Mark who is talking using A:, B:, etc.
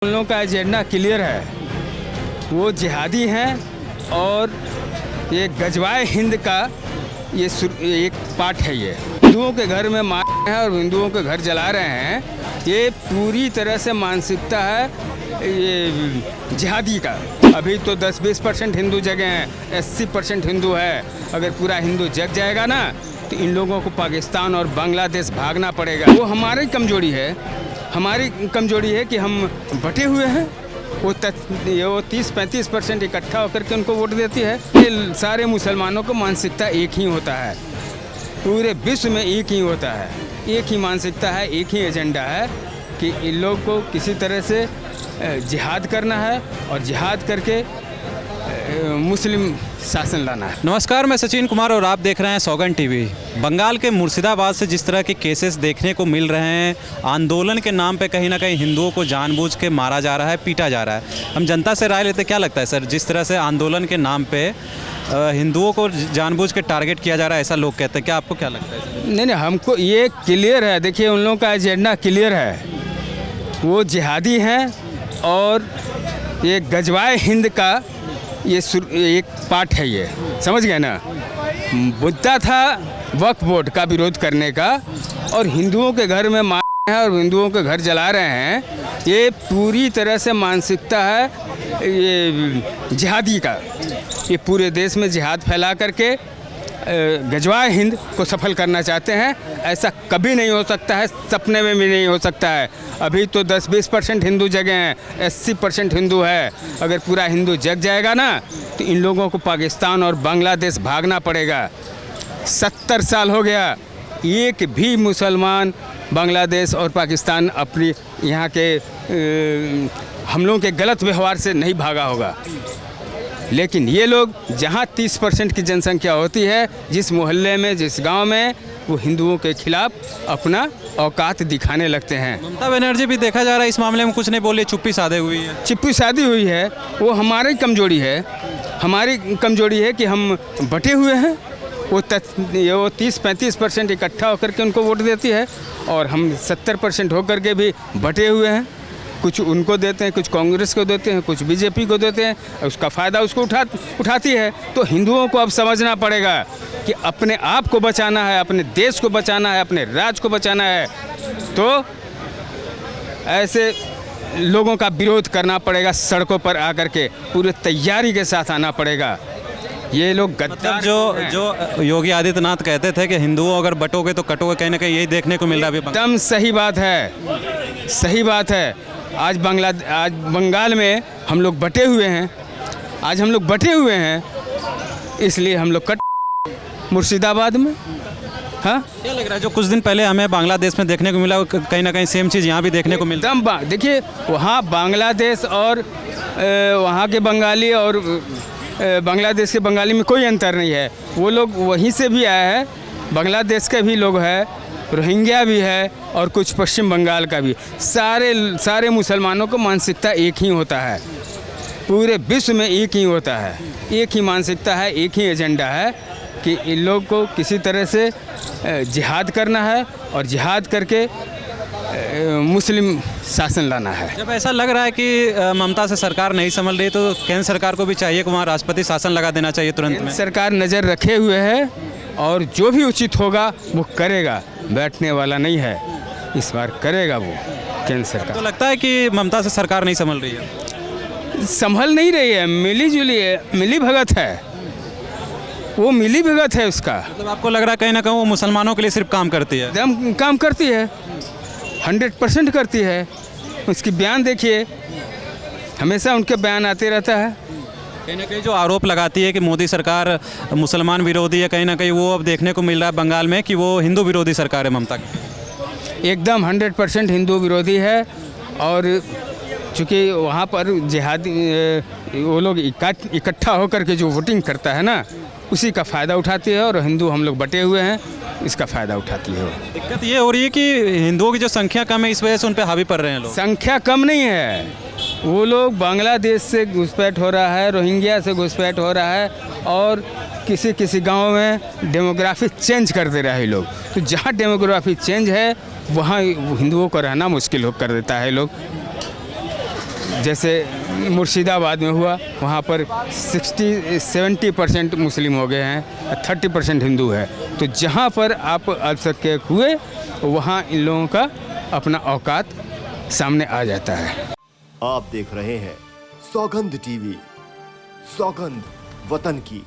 A: उन लोगों का एजेंडा क्लियर है, वो जिहादी हैं और ये गजवाए हिंद का ये एक पार्ट है। ये हिंदुओं के घर में मार रहे हैं और हिंदुओं के घर जला रहे हैं। ये पूरी तरह से मानसिकता है ये जिहादी का। अभी तो 10-20% हिंदू जगह हैं, 80% हिंदू है। अगर पूरा हिंदू जग जाएगा ना तो इन लोगों को पाकिस्तान और बांग्लादेश भागना पड़ेगा। वो हमारी कमजोरी है, हमारी कमजोरी है कि हम बटे हुए हैं। वो 30-35% इकट्ठा होकर के उनको वोट देती है। ये सारे मुसलमानों को मानसिकता एक ही होता है, पूरे विश्व में एक ही होता है, एक ही मानसिकता है, एक ही एजेंडा है कि इन लोग को किसी तरह से जिहाद करना है और जिहाद करके मुस्लिम शासन लाना है।
B: नमस्कार, मैं सचिन कुमार और आप देख रहे हैं सौगन टीवी। बंगाल के मुर्शिदाबाद से जिस तरह के केसेस देखने को मिल रहे हैं, आंदोलन के नाम पे कहीं ना कहीं हिंदुओं को जानबूझ के मारा जा रहा है, पीटा जा रहा है। हम जनता से राय लेते, क्या लगता है सर, जिस तरह से आंदोलन के नाम पे हिंदुओं को जानबूझ के टारगेट किया जा रहा है, ऐसा लोग कहते हैं, क्या आपको क्या लगता है?
A: नहीं, हमको ये क्लियर है। देखिए, उन लोगों का एजेंडा क्लियर है, वो जिहादी हैं और ये गजवाए हिंद का ये एक पार्ट है। ये समझ गए ना। मुद्दा था वक्फ बोर्ड का विरोध करने का और हिंदुओं के घर में मार रहे हैं और हिंदुओं के घर जला रहे हैं। ये पूरी तरह से मानसिकता है ये जिहादी का। ये पूरे देश में जिहाद फैला करके गजवाए हिंद को सफल करना चाहते हैं। ऐसा कभी नहीं हो सकता है, सपने में भी नहीं हो सकता है। अभी तो 10-20% हिंदू जगह हैं, 80% हिंदू है। अगर पूरा हिंदू जग जाएगा ना तो इन लोगों को पाकिस्तान और बांग्लादेश भागना पड़ेगा। 70 साल हो गया, एक भी मुसलमान बांग्लादेश और पाकिस्तान अपनी यहाँ के हम लोगों के गलत व्यवहार से नहीं भागा होगा। लेकिन ये लोग जहाँ 30% की जनसंख्या होती है, जिस मोहल्ले में, जिस गांव में, वो हिंदुओं के खिलाफ अपना औकात दिखाने लगते हैं।
B: ममता बनर्जी भी देखा जा रहा है इस मामले में कुछ नहीं बोली, चुप्पी साधे हुई है।
A: चुप्पी साधी हुई है, वो हमारी कमजोरी है। हमारी कमजोरी है कि हम बटे हुए हैं। वो 30-35% इकट्ठा होकर के उनको वोट देती है और हम 70% होकर के भी बटे हुए हैं। कुछ उनको देते हैं, कुछ कांग्रेस को देते हैं, कुछ बीजेपी को देते हैं, उसका फ़ायदा उसको उठाती है। तो हिंदुओं को अब समझना पड़ेगा कि अपने आप को बचाना है, अपने देश को बचाना है, अपने राज्य को बचाना है, तो ऐसे लोगों का विरोध करना पड़ेगा। सड़कों पर आकर के पूरे तैयारी के साथ आना पड़ेगा। ये लोग गद्दार
B: जो योगी आदित्यनाथ कहते थे कि हिंदुओं अगर बटोगे तो कटोगे, कहीं ना कहीं यही देखने को मिल रहा है।
A: एकदम सही बात है, सही बात है। आज बंगाल में हम लोग बटे हुए हैं। आज हम लोग बटे हुए हैं, इसलिए हम लोग मुर्शिदाबाद में। हाँ,
B: क्या लग रहा है जो कुछ दिन पहले हमें बांग्लादेश में देखने को मिला, कहीं ना कहीं सेम चीज़ यहाँ भी देखने को मिल रहा है?
A: देखिए, वहाँ बांग्लादेश और वहाँ के बंगाली और बांग्लादेश के बंगाली में कोई अंतर नहीं है। वो लोग वहीं से भी आए हैं, बांग्लादेश के भी लोग हैं, रोहिंग्या भी है और कुछ पश्चिम बंगाल का भी। सारे मुसलमानों को मानसिकता एक ही होता है, पूरे विश्व में एक ही होता है, एक ही मानसिकता है, एक ही एजेंडा है कि इन लोग को किसी तरह से जिहाद करना है और जिहाद करके मुस्लिम शासन लाना है।
B: जब ऐसा लग रहा है कि ममता से सरकार नहीं संभल रही, तो केंद्र सरकार को भी चाहिए कि वहाँ राष्ट्रपति शासन लगा देना चाहिए तुरंत में।
A: सरकार नज़र रखे हुए है और जो भी उचित होगा वो करेगा, बैठने वाला नहीं है, इस बार करेगा वो केंद्र सरकार।
B: तो लगता है कि ममता से सरकार नहीं संभल रही है?
A: संभल नहीं रही है, मिली-जुली है, मिली भगत है, वो मिली भगत है उसका।
B: मतलब आपको लग रहा है कहीं ना कहीं वो मुसलमानों के लिए सिर्फ काम करती है?
A: एकदम काम करती है, 100% करती है। उसकी बयान देखिए, हमेशा उनके बयान आते रहता है।
B: कहीं ना कहीं जो आरोप लगाती है कि मोदी सरकार मुसलमान विरोधी है, कहीं ना कहीं वो अब देखने को मिल रहा है बंगाल में कि वो हिंदू विरोधी सरकार है ममता की।
A: एकदम 100% हिंदू विरोधी है। और चूँकि वहाँ पर जिहादी वो लोग इकट्ठा होकर के जो वोटिंग करता है ना, उसी का फ़ायदा उठाती है और हिंदू हम लोग बटे हुए हैं, इसका फ़ायदा उठाती है।
B: दिक्कत ये हो रही है कि हिंदुओं की जो संख्या कम है, इस वजह से उन पर हावी पड़ रहे हैं लोग।
A: संख्या कम नहीं है, वो लोग बांग्लादेश से घुसपैठ हो रहा है, रोहिंग्या से घुसपैठ हो रहा है और किसी गांव में डेमोग्राफी चेंज कर दे रहा है लोग। तो जहाँ डेमोग्राफी चेंज है वहाँ हिंदुओं को रहना मुश्किल कर देता है लोग। जैसे मुर्शिदाबाद में हुआ, वहाँ पर 60-70% मुस्लिम हो गए हैं, 30% हिंदू है। तो जहाँ पर आप अल्पसंख्यक हुए वहाँ इन लोगों का अपना औकात सामने आ जाता है।
C: आप देख रहे हैं सौगंध टीवी, सौगंध वतन की।